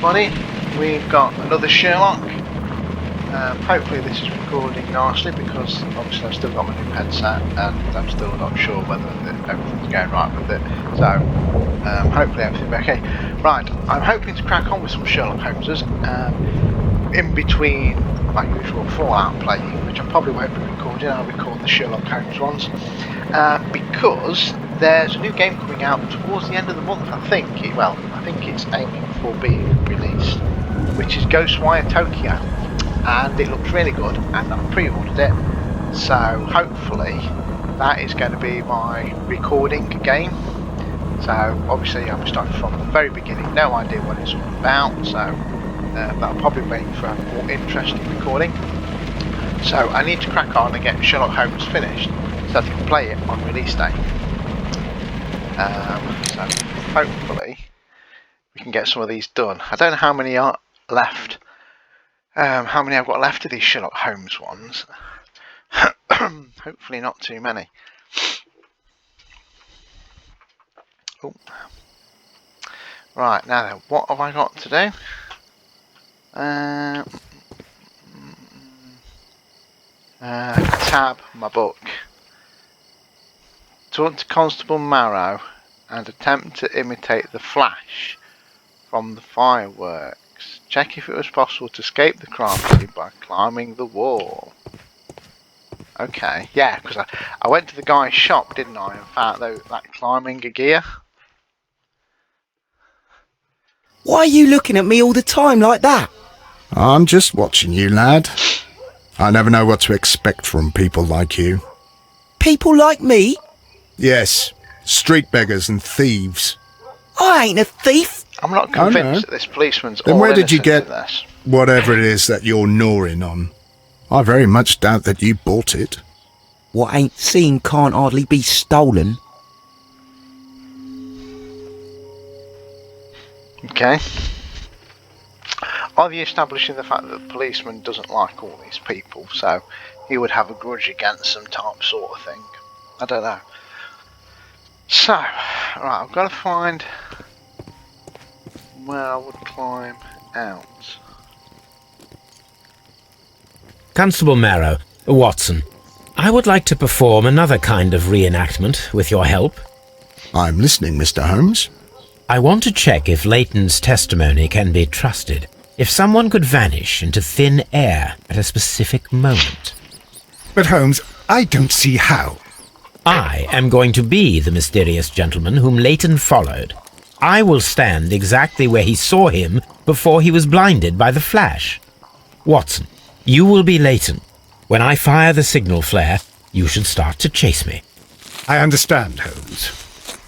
everybody. We've got another Sherlock. Hopefully this is recording nicely because obviously I've still got my new headset and I'm still not sure whether everything's going right with it. So hopefully everything's okay. Right, I'm hoping to crack on with some Sherlock Holmeses in between my usual Fallout playing, which I probably won't be recording. I'll record the Sherlock Holmes ones because there's a new game coming out towards the end of the month. I think it's aiming for being released, which is Ghostwire Tokyo, and it looks really good, and I pre-ordered it. So hopefully that is going to be my recording game. So obviously I'm starting from the very beginning, no idea what it's all about. So that'll probably make for a more interesting recording. So I need to crack on and get Sherlock Holmes finished so I can play it on release day. So hopefully we can get some of these done. I don't know how many are left. How many I've got left of these Sherlock Holmes ones. Hopefully not too many. Oh. Right, now then, what have I got to do? Tab my book. Talk to Constable Marrow and attempt to imitate the flash from the fireworks. Check if it was possible to escape the crime scene by climbing the wall. Okay, yeah, because I went to the guy's shop, didn't I, and found that climbing gear. Why are you looking at me all the time like that? I'm just watching you, lad. I never know what to expect from people like you. People like me? Yes, street beggars and thieves. I ain't a thief. I'm not convinced that this policeman's Then all where did you innocent get in this. whatever it is that you're gnawing on? I very much doubt that you bought it. What ain't seen can't hardly be stolen. Okay. Are you establishing the fact that the policeman doesn't like all these people, so he would have a grudge against them type sort of thing? I don't know. So, right, I've got to find where I would climb out. Constable Marrow, Watson, I would like to perform another kind of reenactment with your help. I'm listening, Mr. Holmes. I want to check if Leighton's testimony can be trusted. If someone could vanish into thin air at a specific moment. But Holmes, I don't see how. I am going to be the mysterious gentleman whom Leighton followed. I will stand exactly where he saw him before he was blinded by the flash. Watson, you will be Leighton. When I fire the signal flare, you should start to chase me. I understand, Holmes.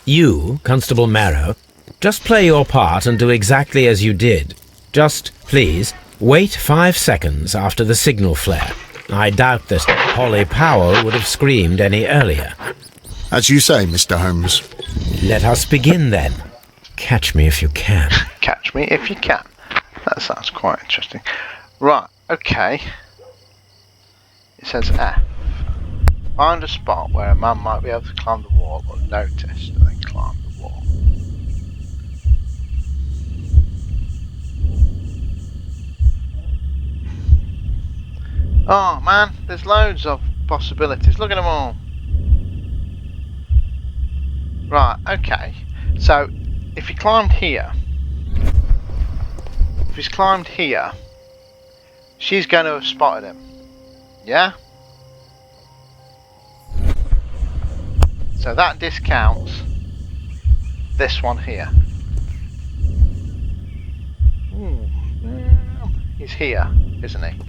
You, Constable Marrow, just play your part and do exactly as you did. Just, please, wait 5 seconds after the signal flare. I doubt that Holly Powell would have screamed any earlier. As you say, Mr. Holmes. Let us begin then. Catch me if you can. Catch me if you can. That sounds quite interesting. Right, okay. It says F. Find a spot where a man might be able to climb the wall unnoticed and then climb the wall. Oh man, there's loads of possibilities. Look at them all. Right, okay. So, if he climbed here, if he's climbed here, she's going to have spotted him. Yeah? So that discounts this one here. He's here, isn't he?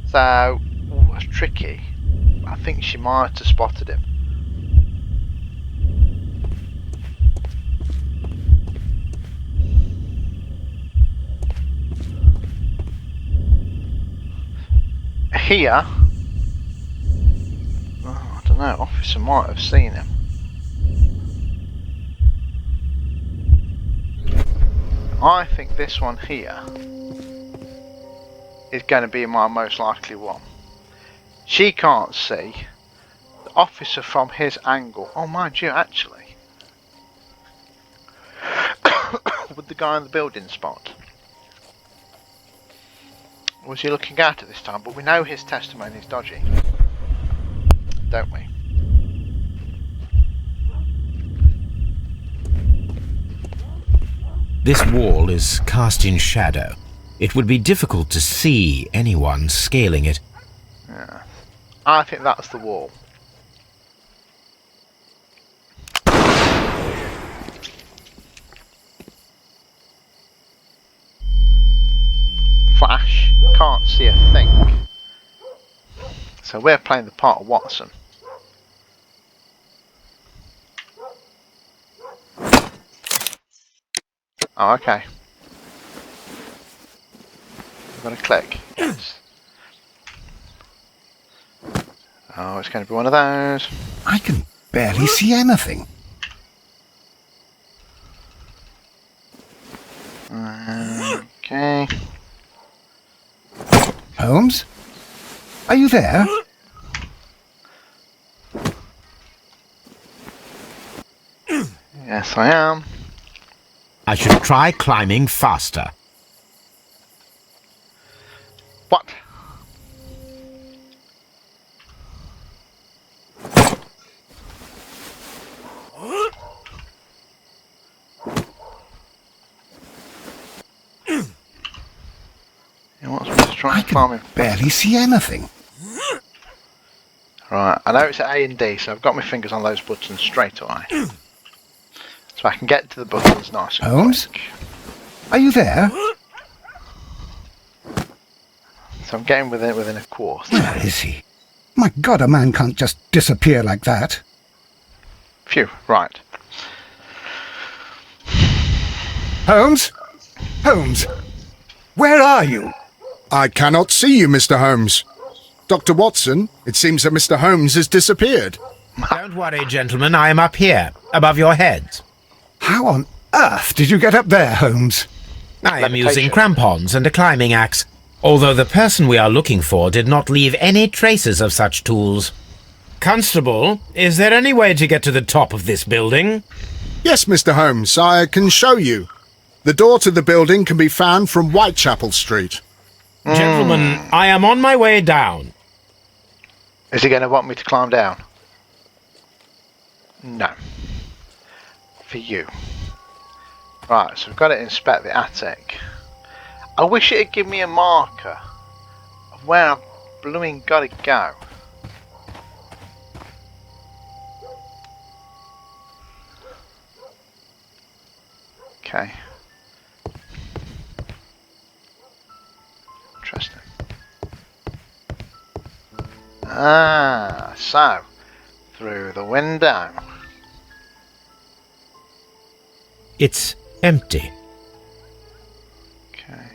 So, that's tricky. I think she might have spotted him. Here, oh, I don't know, officer might have seen him. I think this one here is going to be my most likely one. She can't see the officer from his angle. Oh, mind you, actually, would the guy in the building spot? was he looking at this time? But we know his testimony is dodgy, don't we? This wall is cast in shadow. It would be difficult to see anyone scaling it. Yeah. I think that's the wall. Flash, can't see a thing. So we're playing the part of Watson. Oh, okay. I'm gonna click. Yes. Oh, it's going to be one of those. I can barely see anything. Okay. Holmes? Are you there? Yes, I am. I should try climbing faster. What? He wants me to try I and climb can him. barely see anything. Right, I know it's at A and D, so I've got my fingers on those buttons straight away. So I can get to the buttons nice and Holmes? quick. Are you there? So I'm getting within a quarter. Where is he? My God, a man can't just disappear like that. Phew, right. Holmes? Holmes? Where are you? I cannot see you, Mr. Holmes. Dr. Watson, it seems that Mr. Holmes has disappeared. Don't worry, gentlemen. I am up here, above your heads. How on earth did you get up there, Holmes? I am Levitation. using crampons and a climbing axe, although the person we are looking for did not leave any traces of such tools. Constable, is there any way to get to the top of this building? Yes, Mr. Holmes, I can show you. The door to the building can be found from Whitechapel Street. Gentlemen, I am on my way down. Is he going to want me to climb down? No. For you. Right, so we've got to inspect the attic. I wish it'd give me a marker of where I've blooming got to go. Okay. Interesting. Ah, so through the window. It's empty. Okay.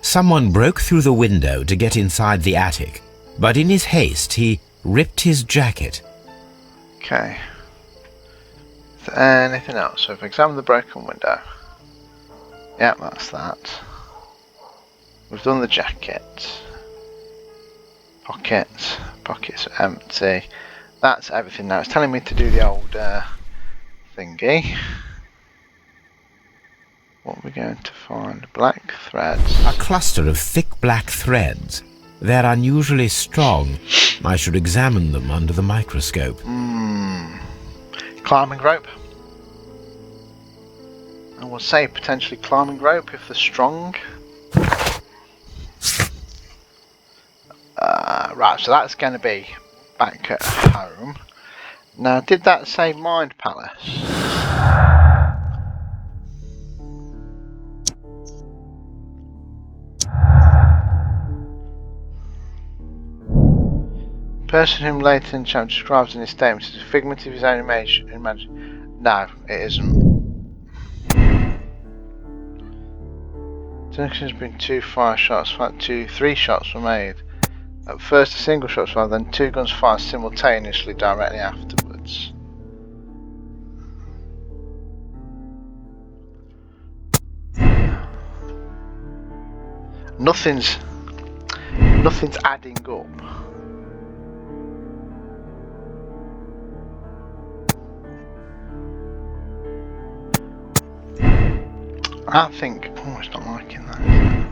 Someone broke through the window to get inside the attic, but in his haste he ripped his jacket. Okay. Is there anything else? So if I examine the broken window. Yeah, that's that. We've done the jacket. Pockets are empty. That's everything now. It's telling me to do the old thingy. What are we going to find? Black threads. A cluster of thick black threads. They're unusually strong. I should examine them under the microscope. Climbing rope. I will say potentially climbing rope if they're strong. Right, so that's going to be back at home. Now, did that say Mind Palace? Person whom Leighton Champ describes in his statement is a figment of his own imagine. No, it isn't. Duncan has been 2 fire shots, 3 shots were made. At first a single shot was fired, then 2 guns fired simultaneously directly afterwards. Nothing's adding up. I think. Oh, it's not liking that. Is it?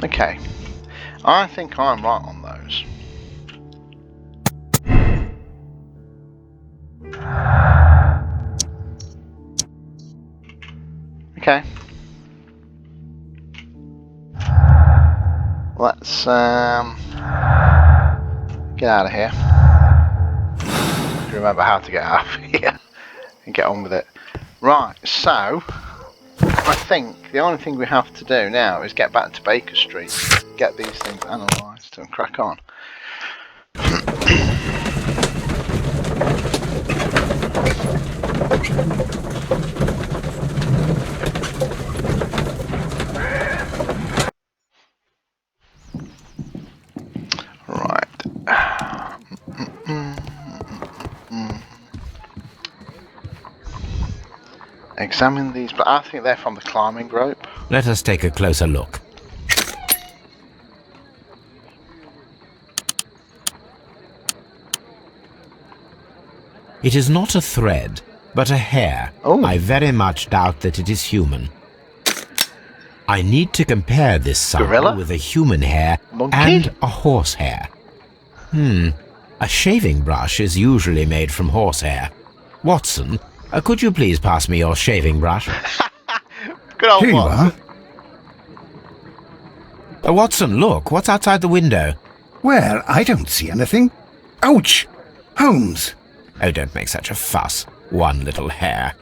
Okay. I think I'm right on those. Okay. Let's get out of here. Remember how to get out of here and get on with it. Right, so I think the only thing we have to do now is get back to Baker Street, get these things analysed and crack on. Examine these, but I think they're from the climbing rope. Let us take a closer look. It is not a thread, but a hair. Oh. I very much doubt that it is human. I need to compare this sample Gorilla? with a human hair Monkey? and a horse hair. A shaving brush is usually made from horsehair. Watson, could you please pass me your shaving brush? Good old Here you Watson. are. Watson, look, what's outside the window? Well, I don't see anything. Ouch! Holmes! Oh, don't make such a fuss. One little hair.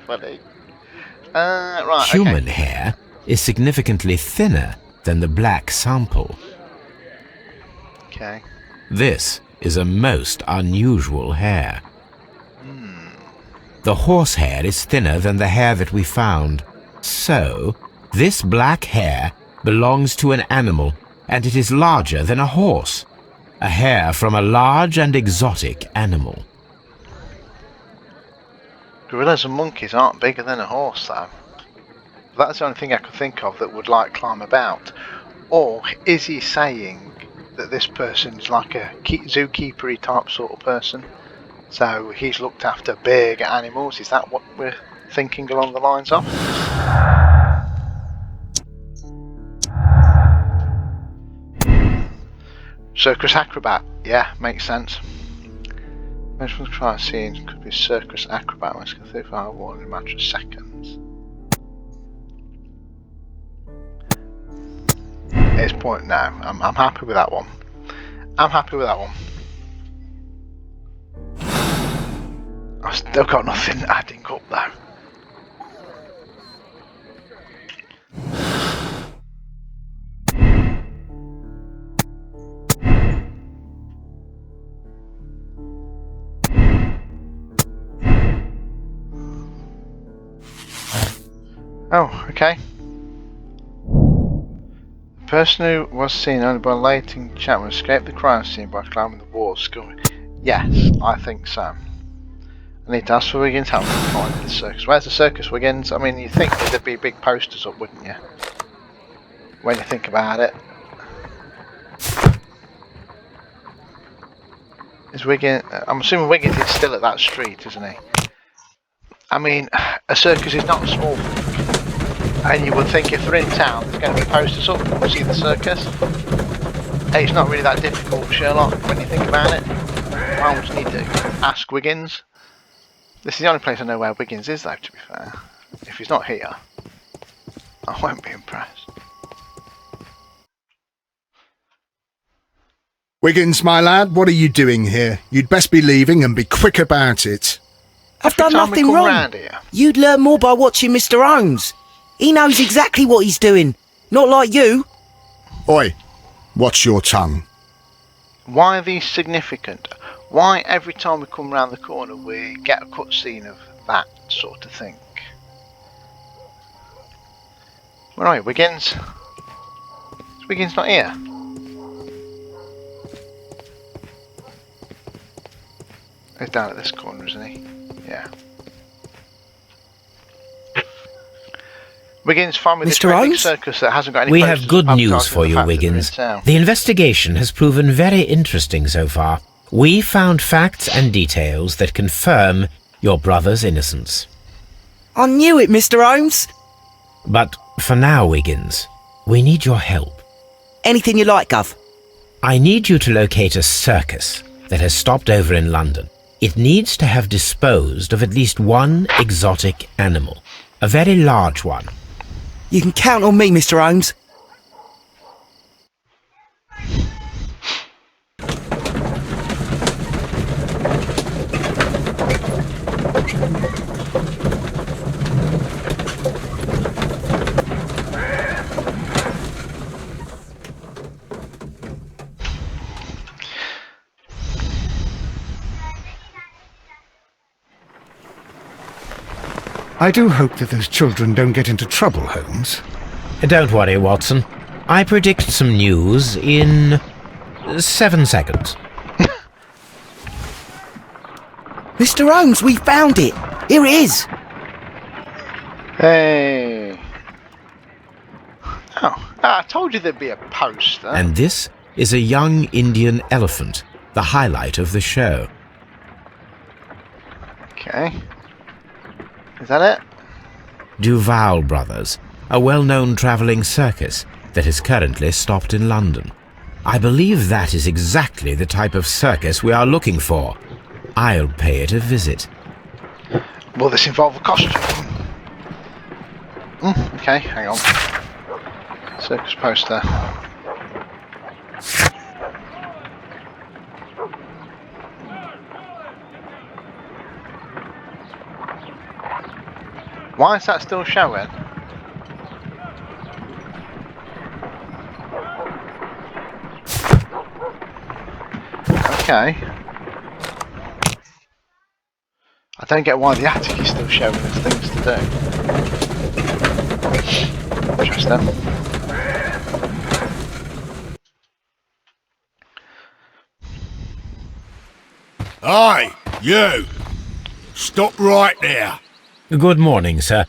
Funny. Right, Human hair is significantly thinner than the black sample. Okay. This is a most unusual hair. The horse hair is thinner than the hair that we found. So, this black hair belongs to an animal, and it is larger than a horse. A hair from a large and exotic animal. Gorillas and monkeys aren't bigger than a horse, though. That's the only thing I could think of that would like climb about. Or is he saying that this person is like a zookeeper-y type sort of person? So he's looked after big animals. Is that what we're thinking along the lines of? Circus acrobat. Yeah, makes sense. Most of the crime scene could be circus acrobat. Let's go through for a warning in a matter of seconds. It's point now. I'm happy with that one. I'm happy with that one. I've still got nothing adding up though. Oh, okay. The person who was seen only by lighting Chapman escaped the crime scene by climbing the walls. Yes, I think so. I need to ask for Wiggins how to find the circus. Where's the circus, Wiggins? I mean, you'd think there'd be big posters up, wouldn't you? When you think about it. Is Wiggins? I'm assuming Wiggins is still at that street, isn't he? I mean, a circus is not a small thing. And you would think if they're in town, there's going to be posters up to see the circus. Hey, it's not really that difficult, Sherlock, when you think about it. I just need to ask Wiggins. This is the only place I know where Wiggins is, though, to be fair. If he's not here, I won't be impressed. Wiggins, my lad, what are you doing here? You'd best be leaving and be quick about it. I've Every done time we nothing come wrong. round here. You'd learn more by watching Mr. Holmes. He knows exactly what he's doing. Not like you. Oi, watch your tongue. Why are these significant? Why every time we come round the corner we get a cutscene of that sort of thing? Where are you, Wiggins? Is Wiggins not here? He's down at this corner, isn't he? Yeah. Wiggins, find me this Mr. great big Holmes? circus that hasn't got any We posters have good up news advertising for the you, fact that they're in Wiggins. town. The investigation has proven very interesting so far. We found facts and details that confirm your brother's innocence. I knew it, Mr. Holmes. But For now, Wiggins, we need your help. Anything you like, Gov. I need you to locate a circus that has stopped over in London. It needs to have disposed of at least one exotic animal. A very large one. You can count on me, Mr. Holmes. I do hope that those children don't get into trouble, Holmes. Don't worry, Watson. I predict some news in 7 seconds. Mr. Holmes, we found it. Here it is. Hey. Oh, I told you there'd be a poster. And this is a young Indian elephant, the highlight of the show. Okay. Is that it? Duval Brothers, a well-known travelling circus that is currently stopped in London. I believe that is exactly the type of circus we are looking for. I'll pay it a visit. Will this involve a costume? Okay, hang on. Circus poster. Why is that still showing? Okay. I don't get why the attic is still showing us things to do. Interesting. Aye, you! Stop right there! Good morning, sir.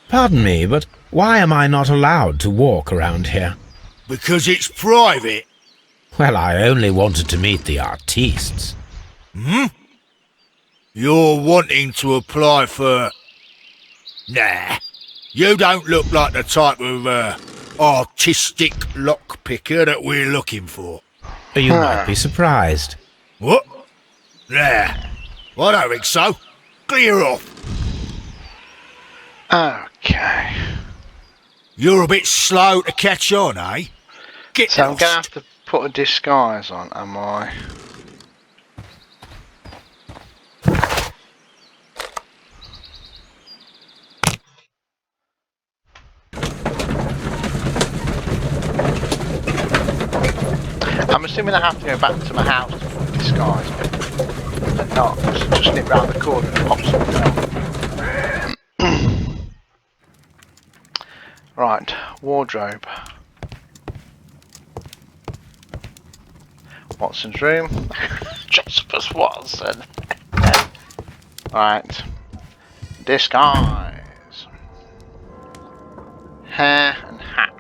Pardon me, but why am I not allowed to walk around here? Because it's private. Well, I only wanted to meet the artistes. You're wanting to apply for... Nah, you don't look like the type of artistic lockpicker that we're looking for. You might be surprised. What? Nah, I don't think so. Clear off. Okay. You're a bit slow to catch on, eh? Get So I'm lost. going to have to put a disguise on, am I? I'm assuming I have to go back to my house to put a disguise on. And not just nip round the corner and pop something on. Right, wardrobe. Watson's room. Josephus Watson. Right. Disguise. Hair and hat.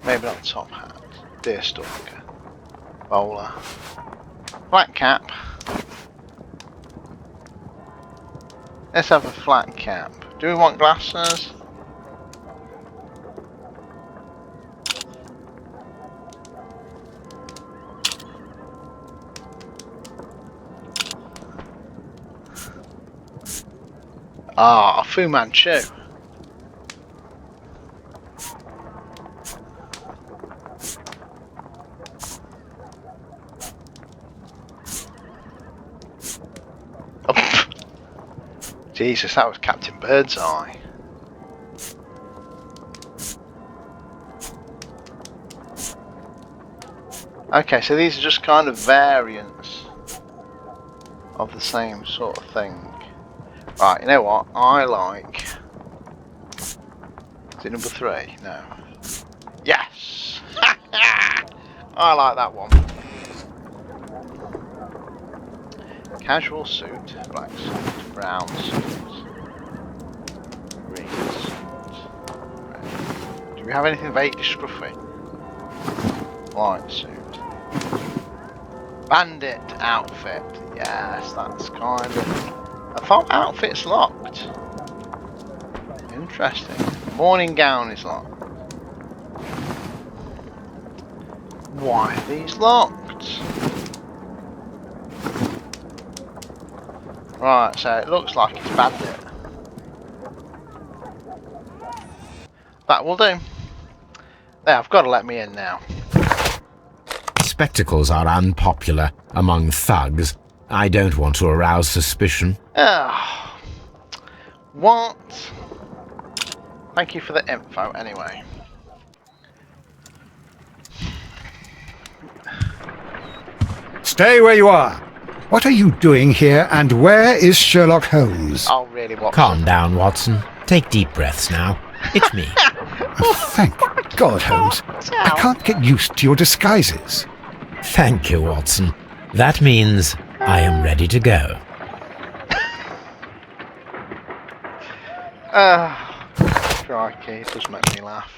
Maybe not top hat. Deerstalker. Bowler. Flat cap. Let's have a flat cap. Do we want glasses? Ah, Fu Manchu. Jesus, that was Captain Birdseye. Okay, so these are just kind of variants of the same sort of thing. Right, you know what? I like... Is it number 3? No. Yes! I like that one. Casual suit, black suit, brown suit, green suit, red. Do we have anything vaguely scruffy? White suit. Bandit outfit. Yes, that's kind of... I thought outfit's locked. Interesting. Morning gown is locked. Why are these locked? Right, so it looks like it's bandit. That will do. There, I've got to let me in now. Spectacles are unpopular among thugs. I don't want to arouse suspicion. What? Thank you for the info anyway. Stay where you are. What are you doing here, and where is Sherlock Holmes? Oh, really, Watson? Calm down, Watson. Take deep breaths now. It's me. Thank God, Holmes. I can't get used to your disguises. Thank you, Watson. That means I am ready to go. Crikey, it does make me laugh.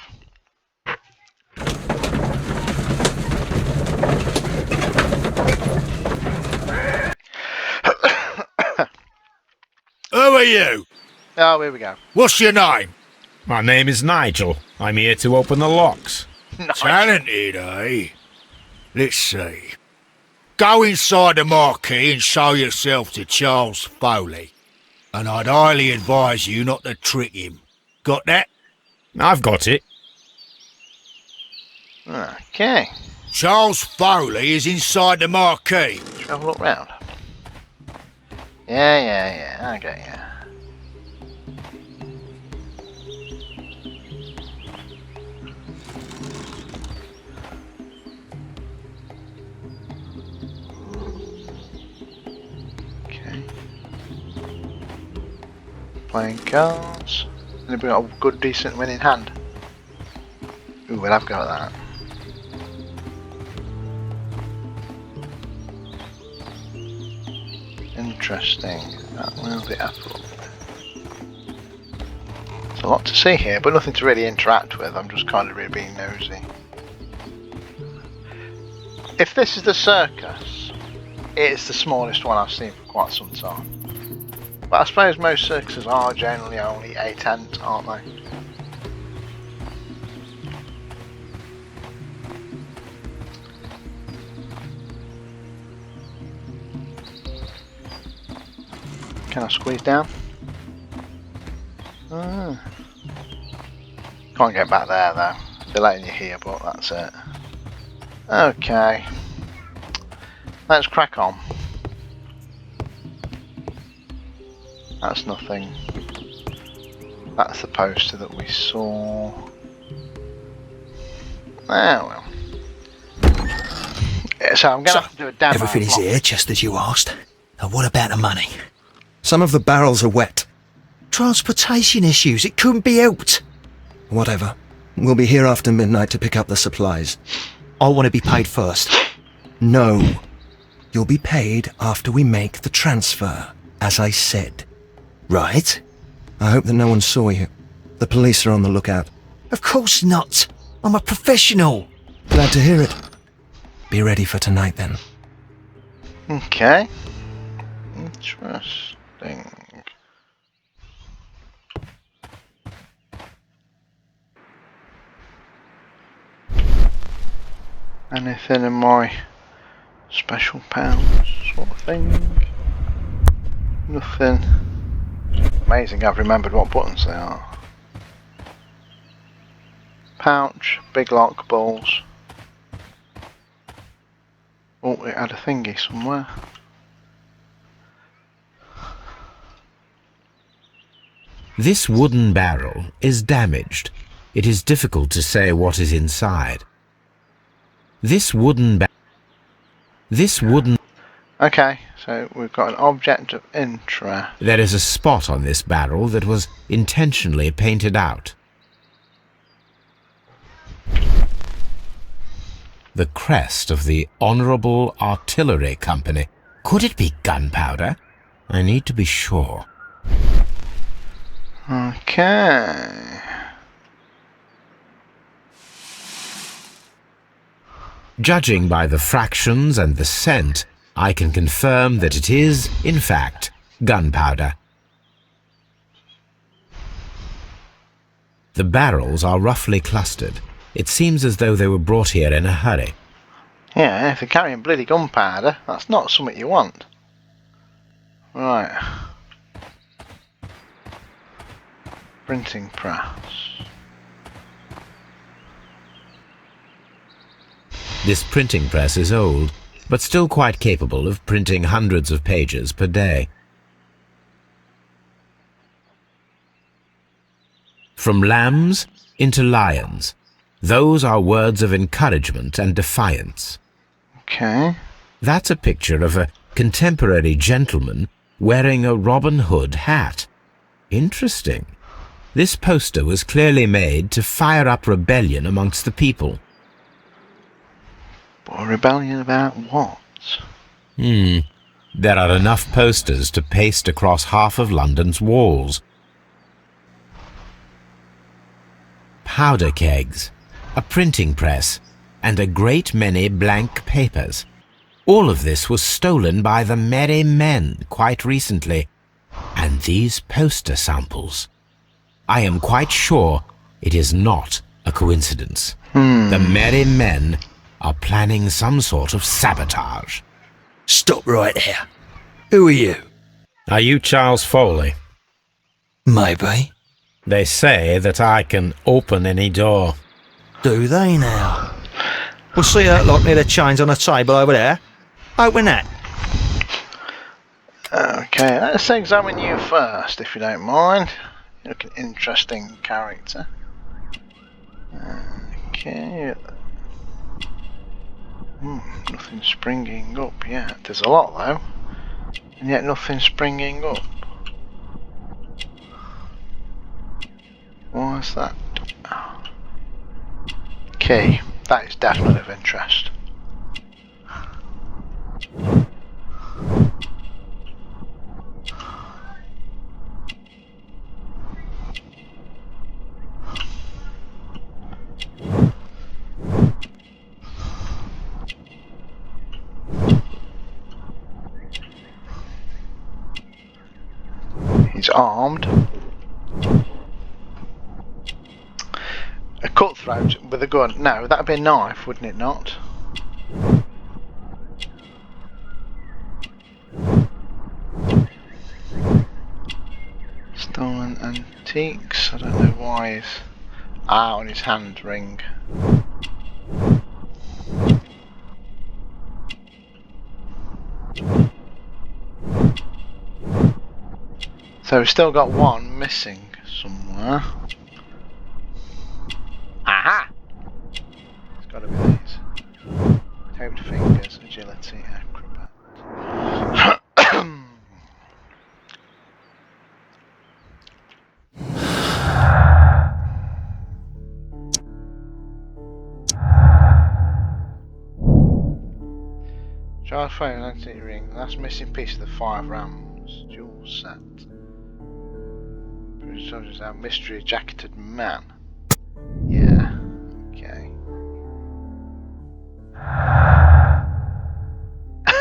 Who are you? Oh, here we go. What's your name? My name is Nigel. I'm here to open the locks. Talented, eh? Let's see. Go inside the marquee and show yourself to Charles Foley. And I'd highly advise you not to trick him. Got that? I've got it. Okay. Charles Foley is inside the marquee. Should we have a look round? Yeah, I get you. Okay. Playing cards. Anybody got a good, decent win in hand? Ooh, we'll have a go at that. Interesting. That will be Apple. There's a lot to see here, but nothing to really interact with. I'm just kind of really being nosy. If this is the circus, it's the smallest one I've seen for quite some time. But I suppose most circuses are generally only a tent, aren't they? Can I squeeze down? Can't get back there though. They're letting you here, but that's it. Okay. Let's crack on. That's nothing. That's the poster that we saw. Oh well. So I'm going to have to do a demo. Everything is here, just as you asked. And what about the money? Some of the barrels are wet. Transportation issues, it couldn't be helped. Whatever. We'll be here after midnight to pick up the supplies. I want to be paid first. No. You'll be paid after we make the transfer, as I said. Right? I hope that no one saw you. The police are on the lookout. Of course not. I'm a professional. Glad to hear it. Be ready for tonight then. Okay. Interesting. Anything in my special pounds sort of thing? Nothing. Amazing, I've remembered what buttons they are. Pouch, big lock, balls. Oh, it had a thingy somewhere. This wooden barrel is damaged. It is difficult to say what is inside. This wooden Okay, so we've got an object of interest. There is a spot on this barrel that was intentionally painted out. The crest of the Honourable Artillery Company. Could it be gunpowder? I need to be sure. Okay. Judging by the fractions and the scent, I can confirm that it is, in fact, gunpowder. The barrels are roughly clustered. It seems as though they were brought here in a hurry. Yeah, if you're carrying bloody gunpowder, that's not something you want. Right. Printing press. This printing press is old, but still quite capable of printing hundreds of pages per day. From lambs into lions. Those are words of encouragement and defiance. Okay. That's a picture of a contemporary gentleman wearing a Robin Hood hat. Interesting. This poster was clearly made to fire up rebellion amongst the people. But a rebellion about what? There are enough posters to paste across half of London's walls. Powder kegs, a printing press, and a great many blank papers. All of this was stolen by the Merry Men quite recently. And these poster samples. I am quite sure it is not a coincidence. The Merry Men are planning some sort of sabotage. Stop right there. Who are you? Are you Charles Foley? Maybe. They say that I can open any door. Do they now? We'll see that lot near the chains on the table over there. Open that. Okay, let's examine you first, if you don't mind. You look an interesting character. Okay. Nothing springing up yet. There's a lot though, and yet nothing springing up. What's that? Key. That is definitely of interest. He's armed. A cutthroat with a gun. No, that'd be a knife, wouldn't it not? Stolen antiques. I don't know why he's on his hand ring. So we've still got one missing somewhere. Aha! It's got to be these. Taped fingers, agility, acrobat. Charles phone, antique ring. Last missing piece of the 5 rams. Jewel set. British soldiers have mystery jacketed man. Yeah. Okay.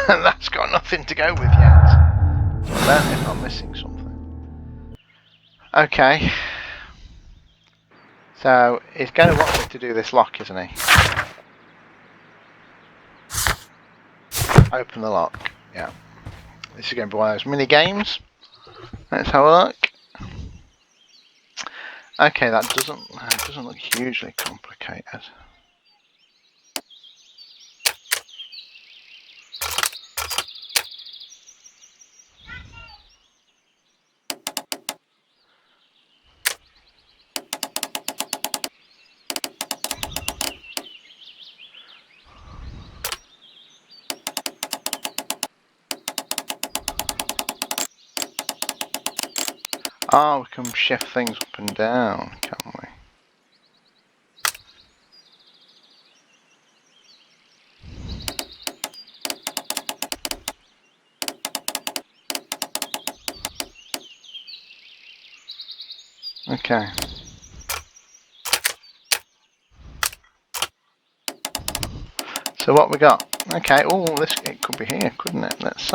That's got nothing to go with yet. Well, if I'm missing something. Okay. So he's going to want me to do this lock, isn't he? Open the lock. Yeah. This is going to be one of those mini games. Let's have a look. Okay, that doesn't look hugely complicated. Oh, we can shift things up and down, can't we? Okay. So what we got? Okay, oh, this it could be here, couldn't it? Let's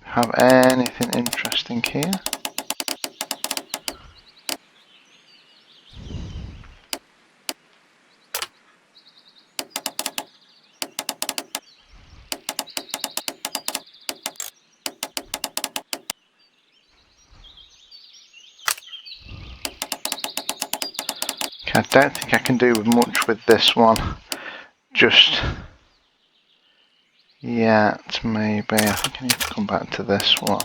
have anything interesting here. I don't think I can do much with this one just yet, maybe. I think I need to come back to this one.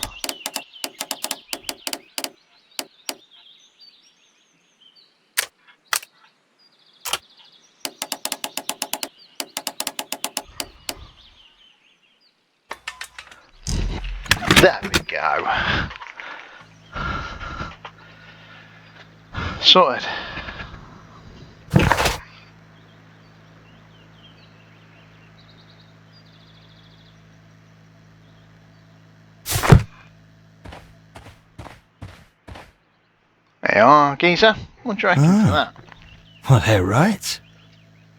There we go. Sorted. There you are, geezer. What do you reckon for that? Well, they're right.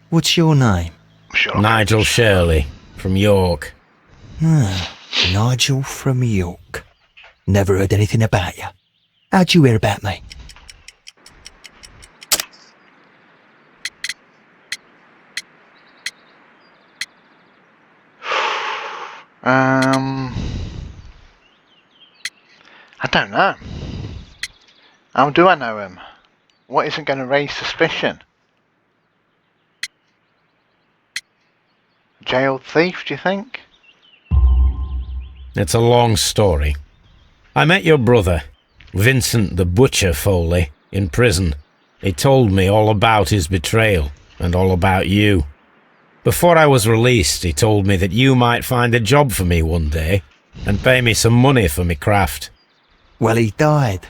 What's your name? Sherlock. Nigel Shirley, from York. Nigel from York. Never heard anything about you. How'd you hear about me? I don't know. How do I know him? What isn't going to raise suspicion? Jailed thief, do you think? It's a long story. I met your brother, Vincent the Butcher Foley, in prison. He told me all about his betrayal and all about you. Before I was released, he told me that you might find a job for me one day and pay me some money for me craft. Well, he died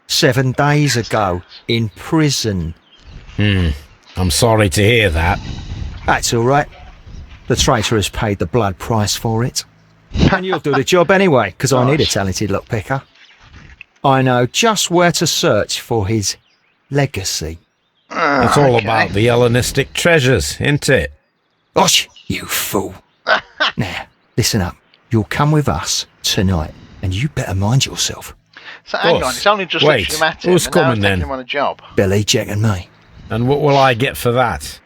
7 days ago in prison. I'm sorry to hear that. That's all right. The traitor has paid the blood price for it. And you'll do the job anyway, because I need a talented lockpicker. I know just where to search for his legacy. It's all about the Hellenistic treasures, isn't it? Osh, you fool. Now, listen up. You'll come with us tonight, and you better mind yourself. So hang on, it's only just Wait, literally met him, who's and now coming it's then? taking him on a job. Billy, Jack and me. And what will I get for that?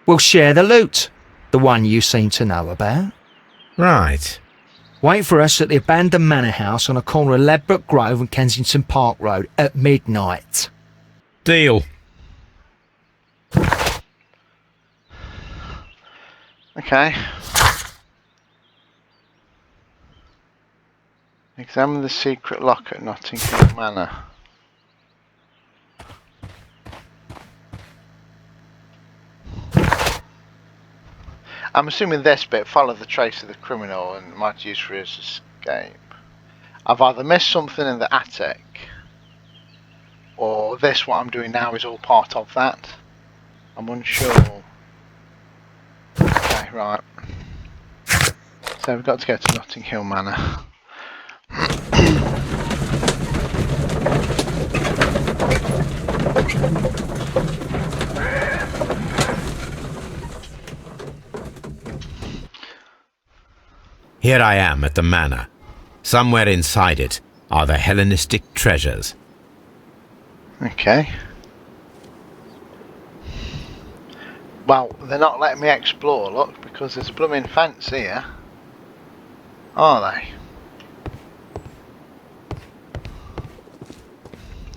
We'll share the loot. The one you seem to know about. Right. Wait for us at the abandoned manor house on the corner of Ladbroke Grove and Kensington Park Road at midnight. Deal. Okay. Examine the secret lock at Notting Hill Manor. I'm assuming this bit, follow the trace of the criminal and might use for his escape. I've either missed something in the attic, or this, what I'm doing now, is all part of that. I'm unsure. Okay, right. So we've got to go to Notting Hill Manor. Here I am at the manor. Somewhere inside it are the Hellenistic treasures. Okay. Well, they're not letting me explore, look, because there's a blooming fence here. Are they?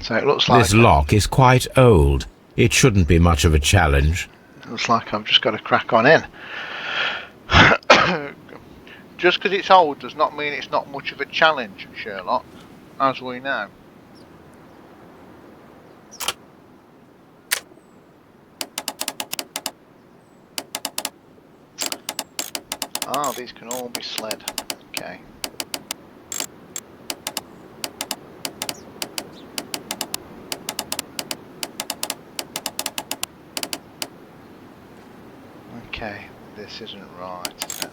So it looks like... This lock is quite old. It shouldn't be much of a challenge. It looks like I've just got to crack on in. Just because it's old does not mean it's not much of a challenge, Sherlock, as we know. Oh, these can all be slid. Okay. Okay, this isn't right, is it?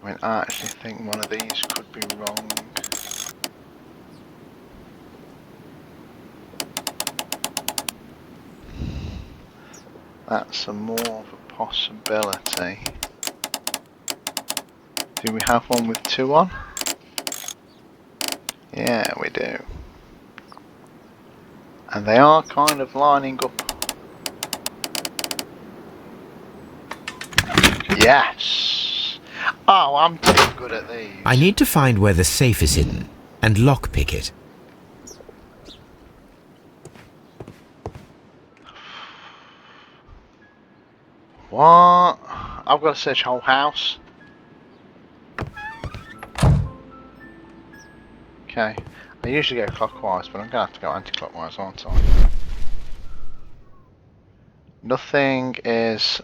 I mean, I actually think one of these could be wrong. That's a more of a possibility. Do we have one with 2 on? Yeah, we do. And they are kind of lining up. Yes! Oh, I'm too good at these. I need to find where the safe is hidden and lockpick it. What? I've got to search whole house. Okay. I usually go clockwise, but I'm going to have to go anti-clockwise, aren't I? Nothing is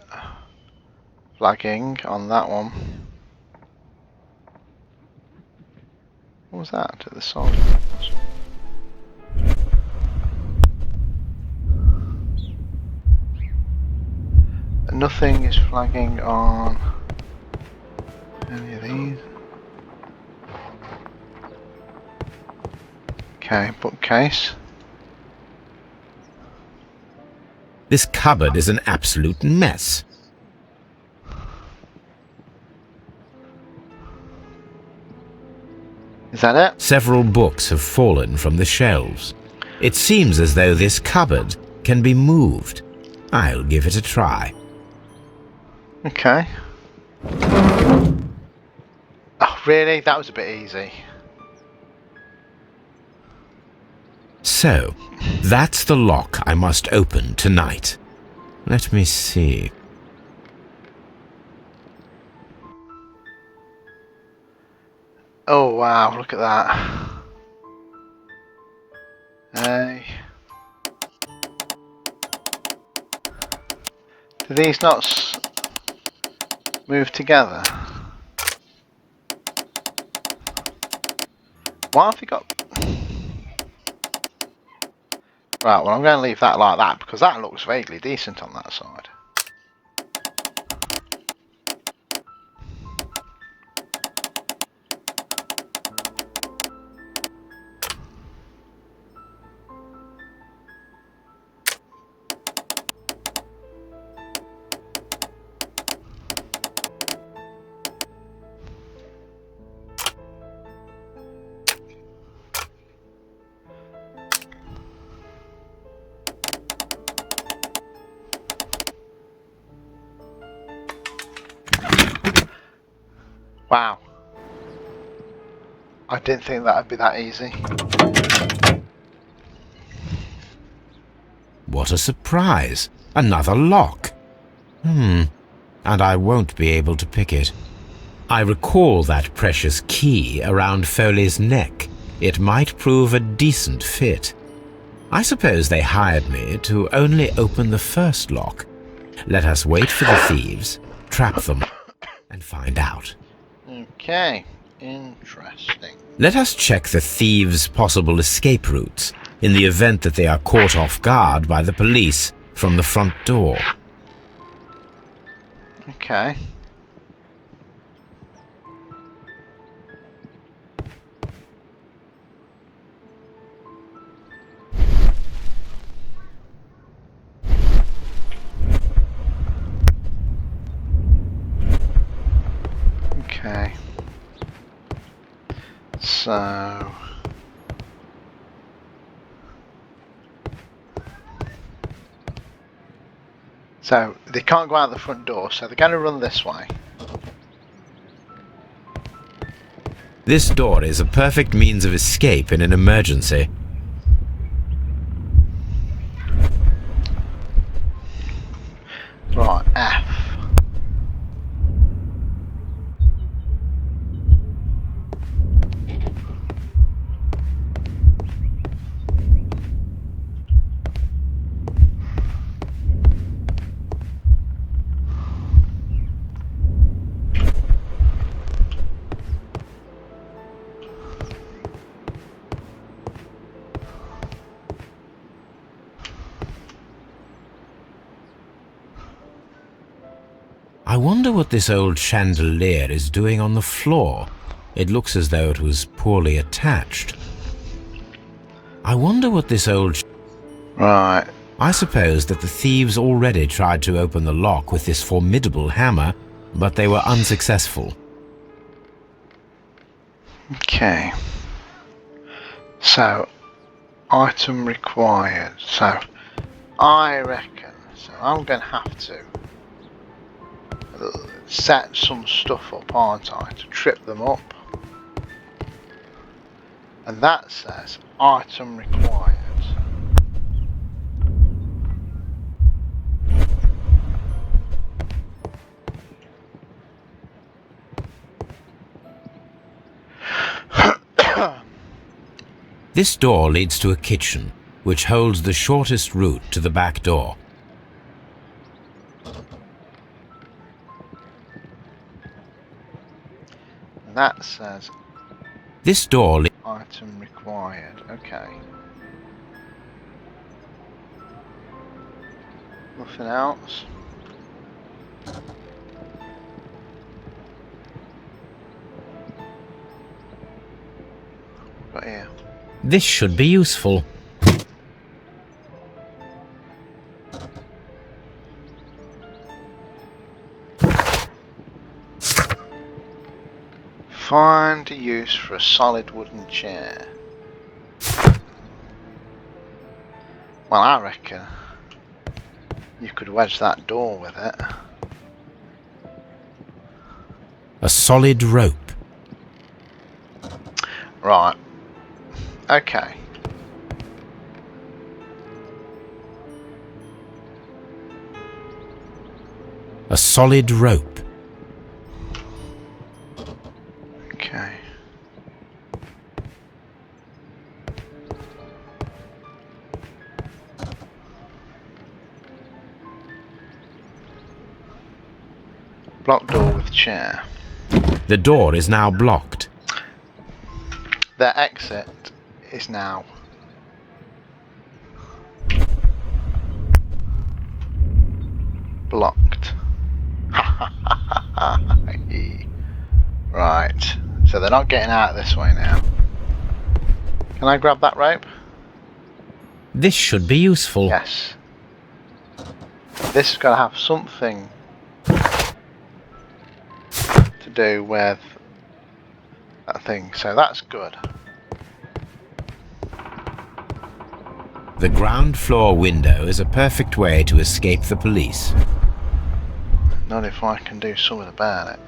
flagging on that one. What was that at the side? Nothing is flagging on any of these. Okay, bookcase. This cupboard is an absolute mess. Is that it? Several books have fallen from the shelves. It seems as though this cupboard can be moved. I'll give it a try. Okay. Oh, really? That was a bit easy. So, that's the lock I must open tonight. Let me see. Oh wow, look at that. Hey. Do these not move together? Why have we got... Right, well I'm going to leave that like that because that looks vaguely decent on that side. Wow. I didn't think that would be that easy. What a surprise! Another lock! And I won't be able to pick it. I recall that precious key around Foley's neck. It might prove a decent fit. I suppose they hired me to only open the first lock. Let us wait for the thieves, trap them, and find out. Okay, interesting. Let us check the thieves' possible escape routes in the event that they are caught off guard by the police from the front door. Okay. Okay. So... So, they can't go out the front door, so they're going to run this way. This door is a perfect means of escape in an emergency. Right, F. I wonder what this old chandelier is doing on the floor. It looks as though it was poorly attached. I wonder what this old... Right, I suppose that the thieves already tried to open the lock with this formidable hammer, but they were unsuccessful. Okay. So, item required. So, I reckon. So, I'm going to have to set some stuff up, aren't I, to trip them up. And that says item required. This door leads to a kitchen, which holds the shortest route to the back door. And that says This door item required. Okay. Nothing else. Got here. This should be useful. Find a use for a solid wooden chair. Well, I reckon you could wedge that door with it. A solid rope. Right. Okay. A solid rope. Okay. Block door with chair. The door is now blocked. The exit is now blocked. Right. So they're not getting out this way now. Can I grab that rope? This should be useful. Yes. This is going to have something to do with that thing, so that's good. The ground floor window is a perfect way to escape the police. Not if I can do something about it.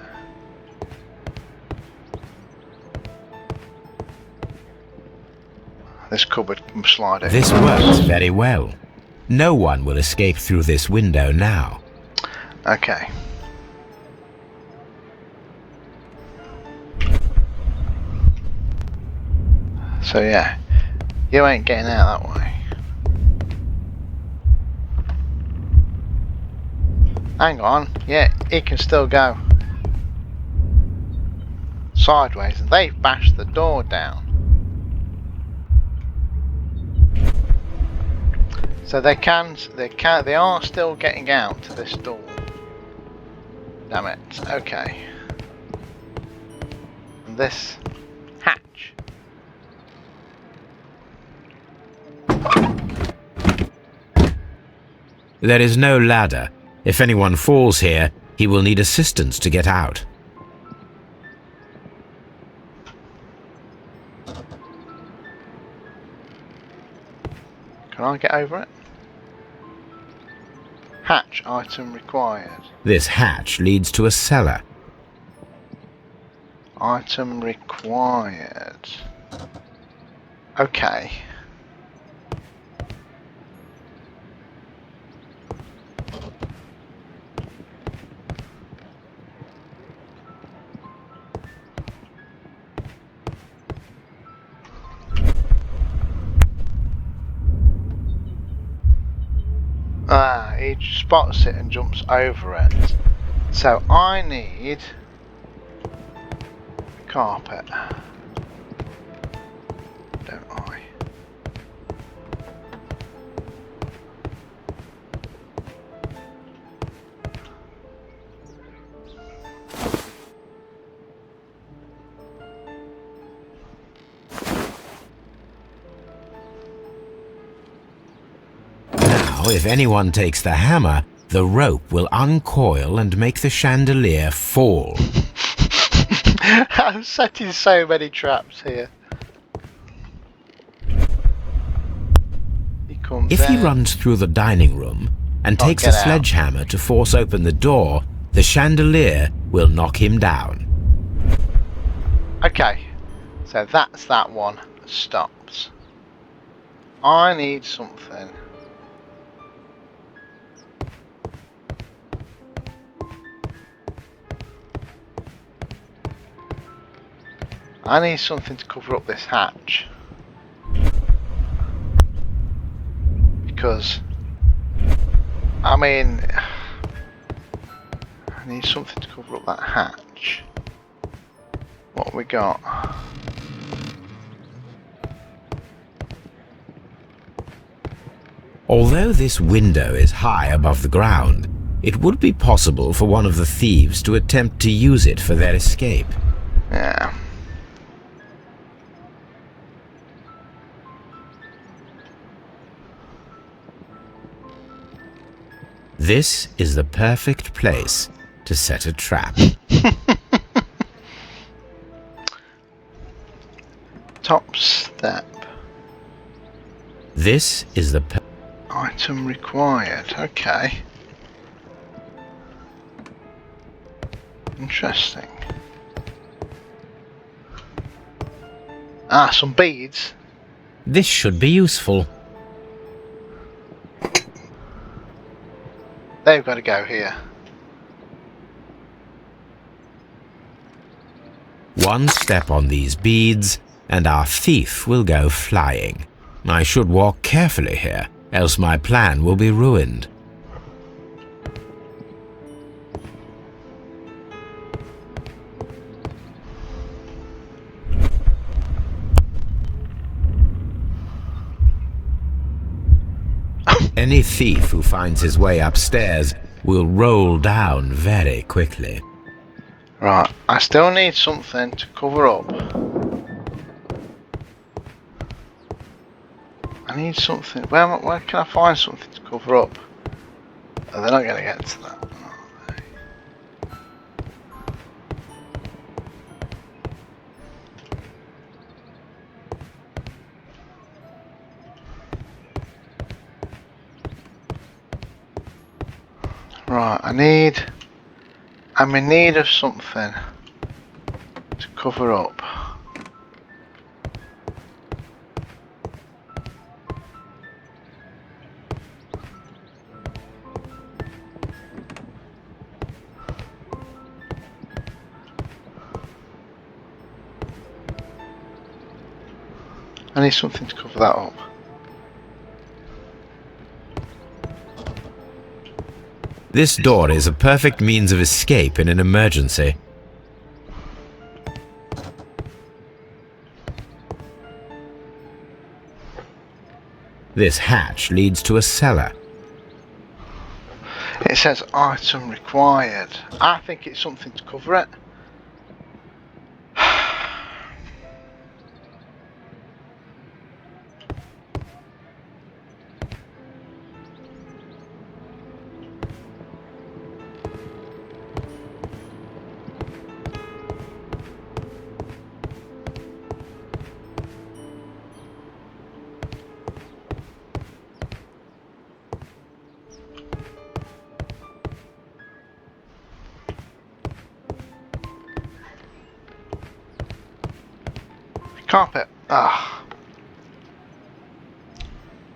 This cupboard can slide in. This works very well. No one will escape through this window now. Okay. So yeah, you ain't getting out that way. Hang on, yeah, it can still go sideways, and they've bashed the door down. So they are still getting out to this door. Damn it. Okay. And this hatch. There is no ladder. If anyone falls here, he will need assistance to get out. Can I get over it? Hatch item required. This hatch leads to a cellar. Item required. Okay. Ah, he spots it and jumps over it. So I need carpet, don't I? Now, Now, if anyone takes the hammer, the rope will uncoil and make the chandelier fall. I'm setting so many traps here. He comes If he in. runs through the dining room and Oh, takes a get out. sledgehammer to force open the door, the chandelier will knock him down. Okay, so that's that one stops. I need something. I need something to cover up this hatch. Because, I mean, I need something to cover up that hatch. What have we got? Although this window is high above the ground, it would be possible for one of the thieves to attempt to use it for their escape. Yeah. This is the perfect place to set a trap. Top step. This is the Item required. Okay. Interesting. Ah, some beads. This should be useful. They've got to go here. One step on these beads, and our thief will go flying. I should walk carefully here, else my plan will be ruined. Any thief who finds his way upstairs will roll down very quickly. Right, I still need something to cover up. I need something. Where can I find something to cover up? Oh, they're not going to get to that. Are they? Right, I'm in need of something to cover up. I need something to cover that up. This door is a perfect means of escape in an emergency. This hatch leads to a cellar. It says item required. I think it's something to cover it. Carpet. Ah.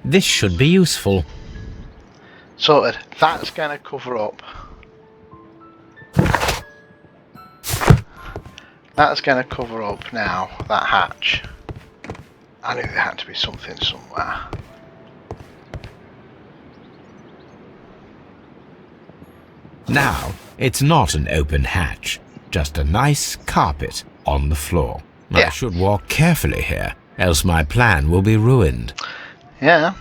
This should be useful. Sorted. That's going to cover up. That's going to cover up now, that hatch. I knew there had to be something somewhere. Now, it's not an open hatch, just a nice carpet on the floor. Yeah. I should walk carefully here, else my plan will be ruined. Yeah.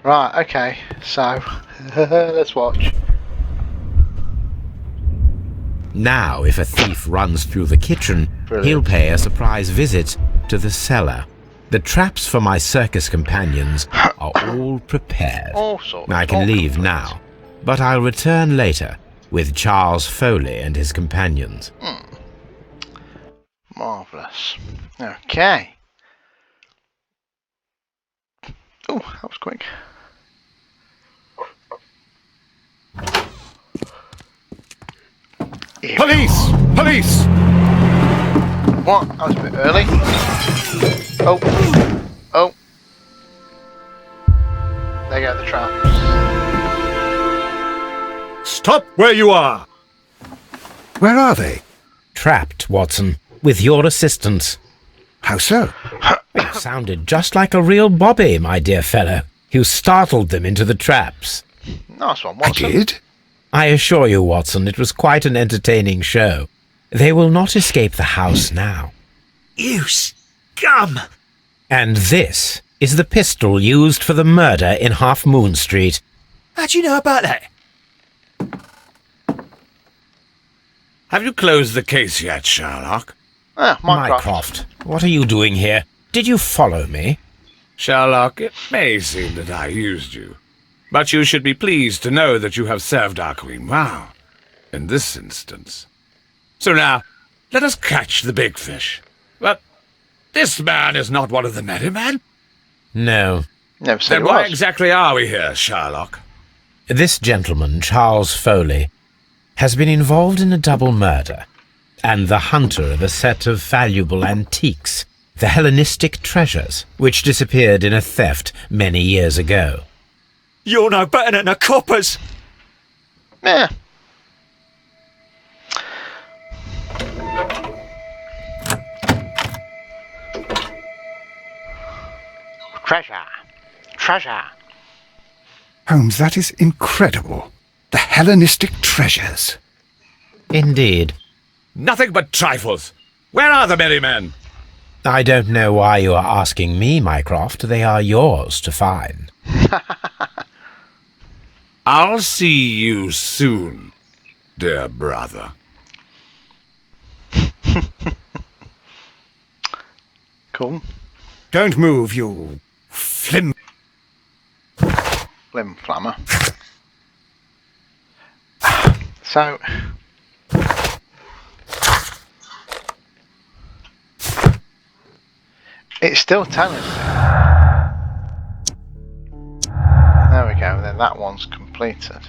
Right, okay, so let's watch. Now, if a thief runs through the kitchen, Brilliant. he'll pay a surprise visit to the cellar. The traps for my circus companions are all prepared. All sorts. I can all leave complete. now, but I'll return later with Charles Foley and his companions. Marvellous. Okay. Oh, that was quick. Here we Police! Police! What? That was a bit early. Oh. Oh. There go the traps. Stop where you are! Where are they? Trapped, Watson, with your assistance. How so? You sounded just like a real Bobby, my dear fellow. You startled them into the traps. Nice one, I Watson. did? I assure you, Watson, it was quite an entertaining show. They will not escape the house now. You scum! And this is the pistol used for the murder in Half Moon Street. How'd you know about that? Have you closed the case yet, Sherlock? Ah, Minecraft. Mycroft, what are you doing here? Did you follow me? Sherlock, it may seem that I used you, but you should be pleased to know that you have served our Queen well, in this instance. So now, let us catch the big fish. But this man is not one of the merry men. No. Never said Then it why was. exactly are we here, Sherlock? This gentleman, Charles Foley, has been involved in a double murder, and the hunter of a set of valuable antiques, the Hellenistic treasures, which disappeared in a theft many years ago. You're no better than the coppers! Yeah. Treasure. Treasure. Holmes, that is incredible. The Hellenistic treasures. Indeed. Nothing but trifles. Where are the merry men? I don't know why you are asking me, Mycroft. They are yours to find. I'll see you soon, dear brother. Cool. Don't move, you flim... Flim flammer. So... It's still telling me. There we go, then that one's completed.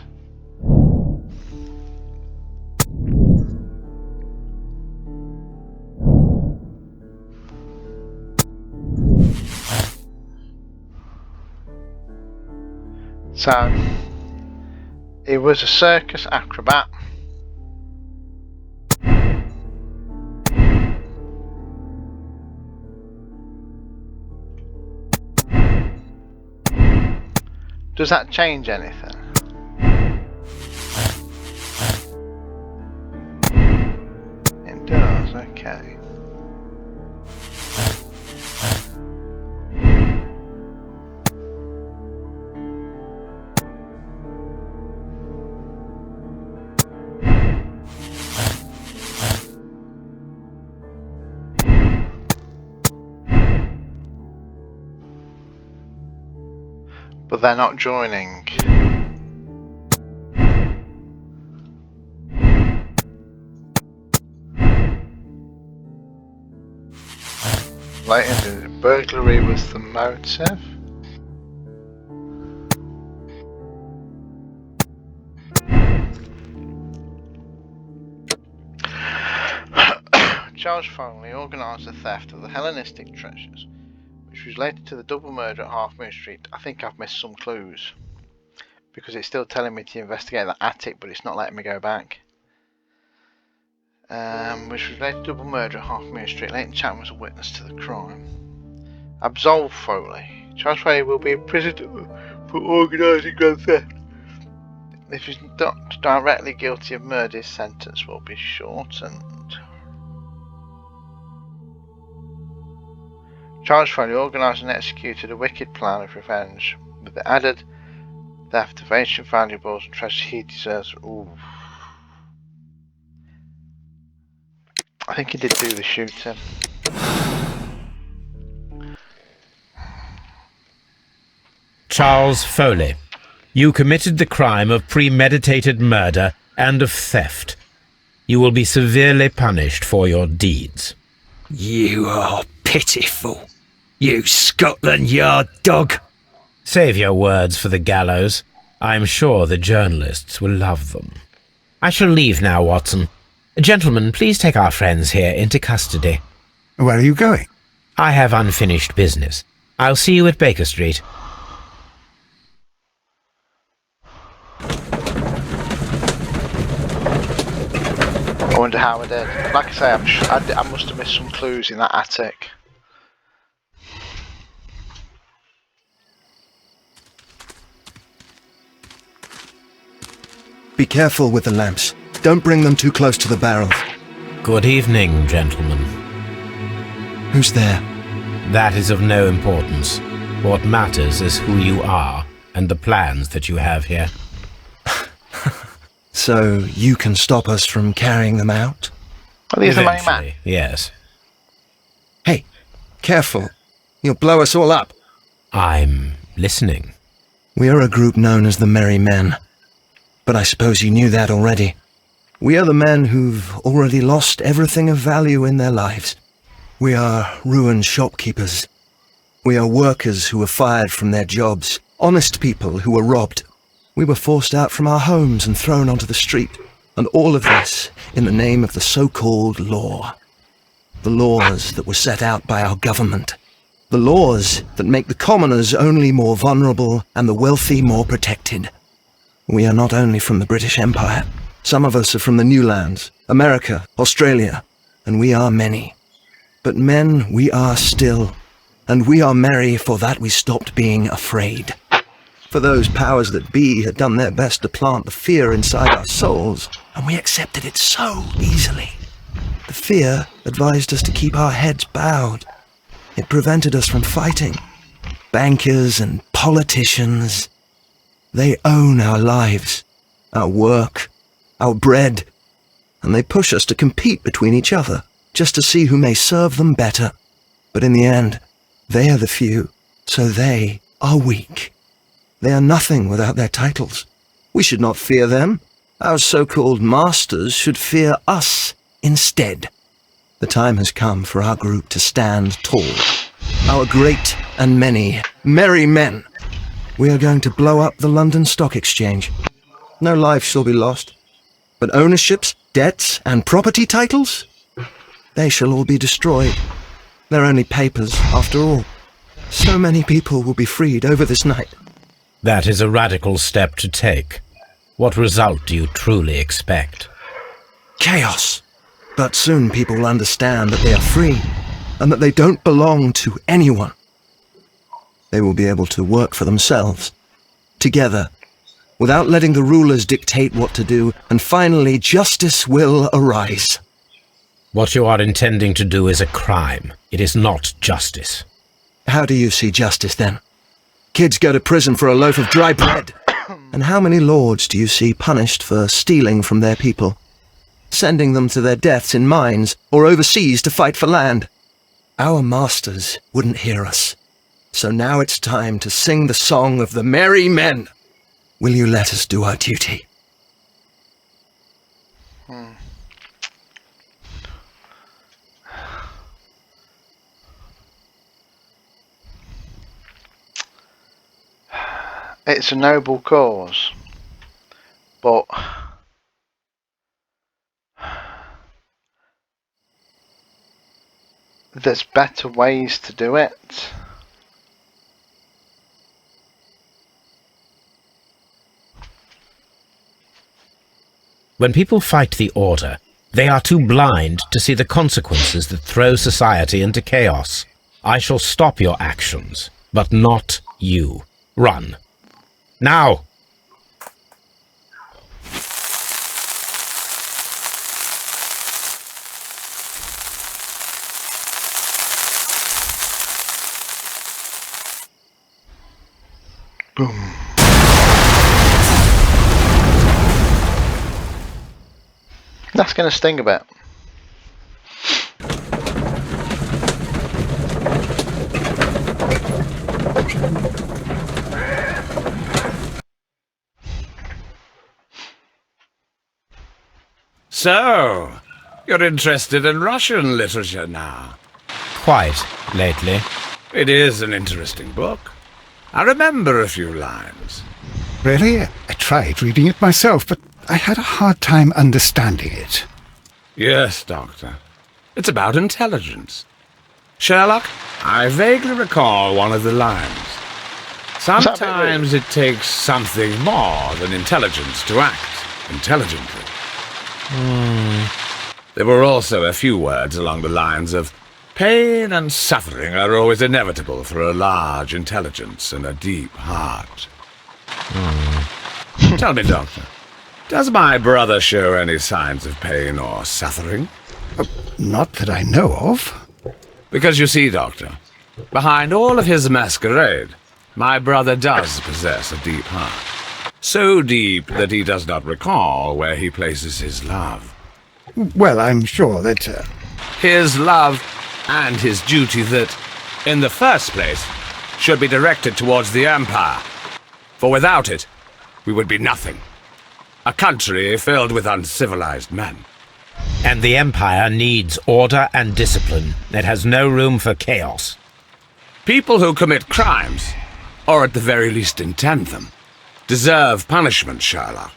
So, he was a circus acrobat. Does that change anything? It does, okay. But they're not joining. Later, burglary was the motive. Charles Foley organised the theft of the Hellenistic treasures, which was related to the double murder at Half Moon Street. I think I've missed some clues, because it's still telling me to investigate the attic, but it's not letting me go back. Which was related to double murder at Half Moon Street. Leighton Chapman was a witness to the crime. Absolve Foley. Charles Foley will be imprisoned for organising grand theft. If he's not directly guilty of murder, his sentence will be shortened. Charles Foley organised and executed a wicked plan of revenge, with the added theft of ancient valuables and treasure he deserves. Ooh. I think he did do the shooting. Charles Foley, you committed the crime of premeditated murder and of theft. You will be severely punished for your deeds. You are pitiful, you Scotland Yard dog. Save your words for the gallows. I'm sure the journalists will love them. I shall leave now, Watson. Gentlemen, please take our friends here into custody. Where are you going? I have unfinished business. I'll see you at Baker Street. I wonder how I did. Like I say, I must have missed some clues in that attic. Be careful with the lamps. Don't bring them too close to the barrels. Good evening, gentlemen. Who's there? That is of no importance. What matters is who you are and the plans that you have here. So you can stop us from carrying them out? Are these the main man? Eventually, yes. Hey, careful. You'll blow us all up. I'm listening. We are a group known as the Merry Men. But I suppose you knew that already. We are the men who've already lost everything of value in their lives. We are ruined shopkeepers. We are workers who were fired from their jobs. Honest people who were robbed. We were forced out from our homes and thrown onto the street. And all of this in the name of the so-called law. The laws that were set out by our government. The laws that make the commoners only more vulnerable and the wealthy more protected. We are not only from the British Empire. Some of us are from the New Lands, America, Australia, and we are many. But men we are still, and we are merry for that we stopped being afraid. For those powers that be had done their best to plant the fear inside our souls, and we accepted it so easily. The fear advised us to keep our heads bowed. It prevented us from fighting. Bankers and politicians, they own our lives, our work, our bread, and they push us to compete between each other, just to see who may serve them better. But in the end, they are the few, so they are weak. They are nothing without their titles. We should not fear them. Our so-called masters should fear us instead. The time has come for our group to stand tall. Our great and many merry men. We are going to blow up the London Stock Exchange. No life shall be lost. But ownerships, debts, and property titles? They shall all be destroyed. They're only papers, after all. So many people will be freed over this night. That is a radical step to take. What result do you truly expect? Chaos. But soon people will understand that they are free, and that they don't belong to anyone. They will be able to work for themselves, together, without letting the rulers dictate what to do, and finally justice will arise. What you are intending to do is a crime. It is not justice. How do you see justice, then? Kids go to prison for a loaf of dry bread. And how many lords do you see punished for stealing from their people? Sending them to their deaths in mines or overseas to fight for land? Our masters wouldn't hear us. So now it's time to sing the song of the merry men. Will you let us do our duty? It's a noble cause, but there's better ways to do it. When people fight the order, they are too blind to see the consequences that throw society into chaos. I shall stop your actions, but not you. Run. Now! Boom. That's going to sting a bit. So, you're interested in Russian literature now? Quite lately. It is an interesting book. I remember a few lines. Really? I tried reading it myself, but I had a hard time understanding it. Yes, Doctor. It's about intelligence. Sherlock, I vaguely recall one of the lines. Sometimes it takes something more than intelligence to act intelligently. There were also a few words along the lines of, pain and suffering are always inevitable for a large intelligence and a deep heart. Tell me, Doctor, does my brother show any signs of pain or suffering? Not that I know of. Because you see, Doctor, behind all of his masquerade, my brother does possess a deep heart. So deep that he does not recall where he places his love. Well, I'm sure that... His love and his duty that, in the first place, should be directed towards the Empire. For without it, we would be nothing. A country filled with uncivilized men. And the Empire needs order and discipline. It has no room for chaos. People who commit crimes, or at the very least intend them, deserve punishment, Sherlock.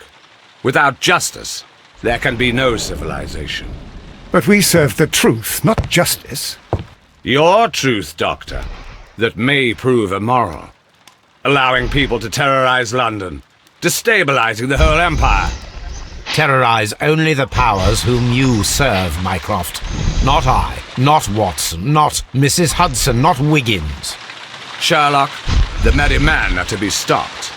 Without justice, there can be no civilization. But we serve the truth, not justice. Your truth, Doctor, that may prove immoral. Allowing people to terrorize London, destabilizing the whole empire. Terrorize only the powers whom you serve, Mycroft. Not I, not Watson, not Mrs. Hudson, not Wiggins. Sherlock, the merry men are to be stopped.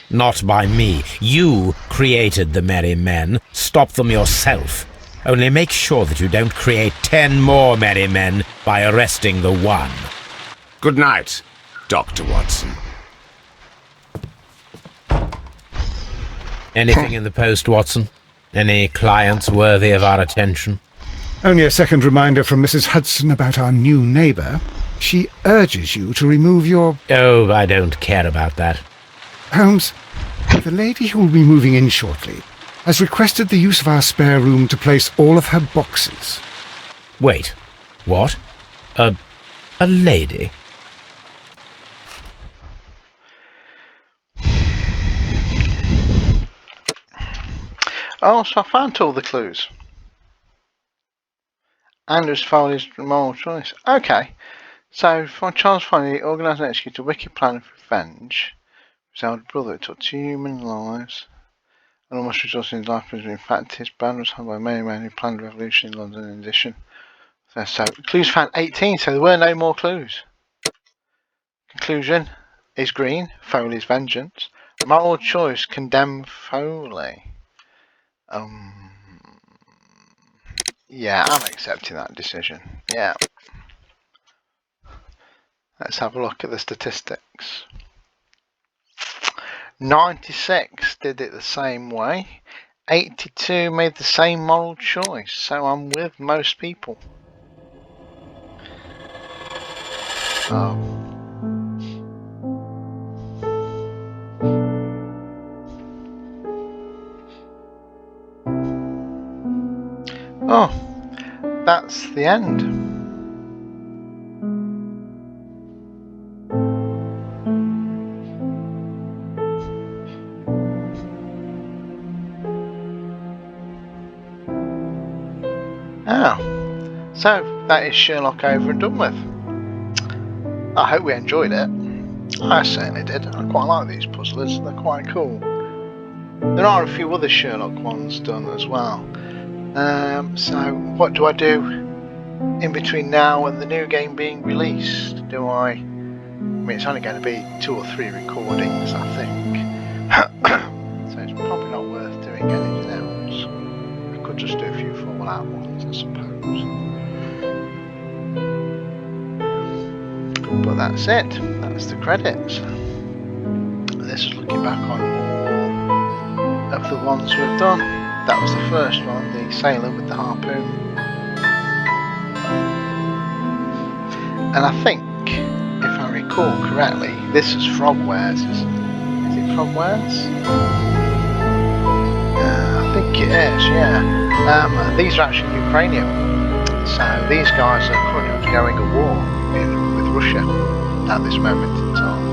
Not by me. You created the merry men. Stop them yourself. Only make sure that you don't create 10 more merry men by arresting the one. Good night, Dr. Watson. Anything in the post, Watson? Any clients worthy of our attention? Only a second reminder from Mrs. Hudson about our new neighbour. She urges you to remove your... Oh, I don't care about that. Holmes, the lady who will be moving in shortly has requested the use of our spare room to place all of her boxes. Wait, what? A lady? Oh, so I found all the clues. Andrews followed his moral choice. Okay. So, for Charles finally organised and executed a wicked plan of revenge. His elder brother, it took 2 human lives and almost resulted in his life. In fact, his band was held by many men who planned a revolution in London in addition. So, clues found 18, so there were no more clues. Conclusion is green, Foley's vengeance. Moral choice, condemn Foley. Yeah, I'm accepting that decision. Yeah. Let's have a look at the statistics. 96 did it the same way. 82 made the same moral choice. So I'm with most people. Oh. Oh, that's the end. Oh, so that is Sherlock over and done with. I hope we enjoyed it. I certainly did. I quite like these puzzlers, they're quite cool. There are a few other Sherlock ones done as well. So what do I do in between now and the new game being released? I mean, it's only going to be 2 or 3 recordings, I think. So it's probably not worth doing anything else. I could just do a few Fallout ones, I suppose. But that's it. That's the credits. This is looking back on all of the ones we've done. That was the first one, the sailor with the harpoon. And I think, if I recall correctly, this is Frogwares, isn't it? Is it Frogwares? I think think it is, yeah. These are actually Ukrainian. So these guys are currently undergoing a war with Russia at this moment in time.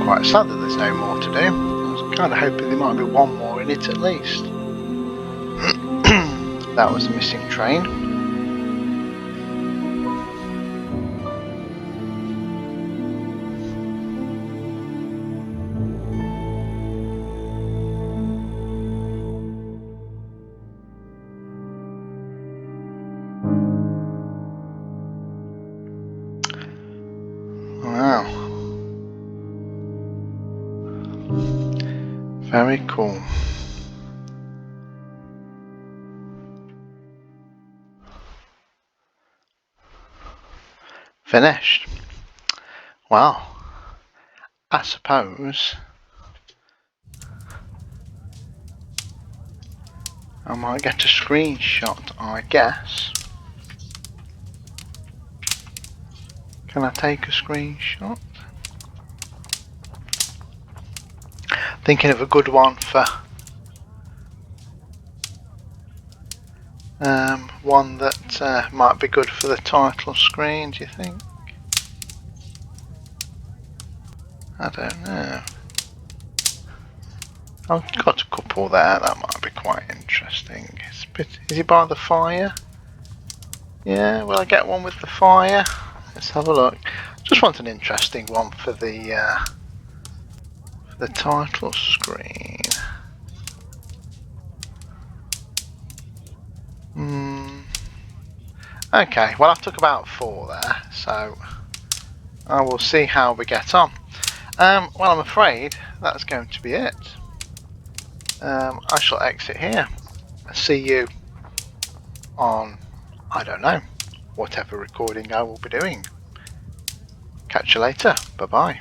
Quite sad that there's no more to do. I was kind of hoping there might be one more in it at least. That was a missing train. Wow. Very cool. Finished. Well, I suppose I might get a screenshot, I guess. Can I take a screenshot? Thinking of a good one for one that might be good for the title screen, do you think? I don't know. I've got a couple there, that might be quite interesting. Is he by the fire? Yeah, will I get one with the fire? Let's have a look. Just want an interesting one for the title screen. Okay, well I've took about 4 there, so I will see how we get on. Well, I'm afraid that's going to be it. I shall exit here. See you on, I don't know, whatever recording I will be doing. Catch you later. Bye bye.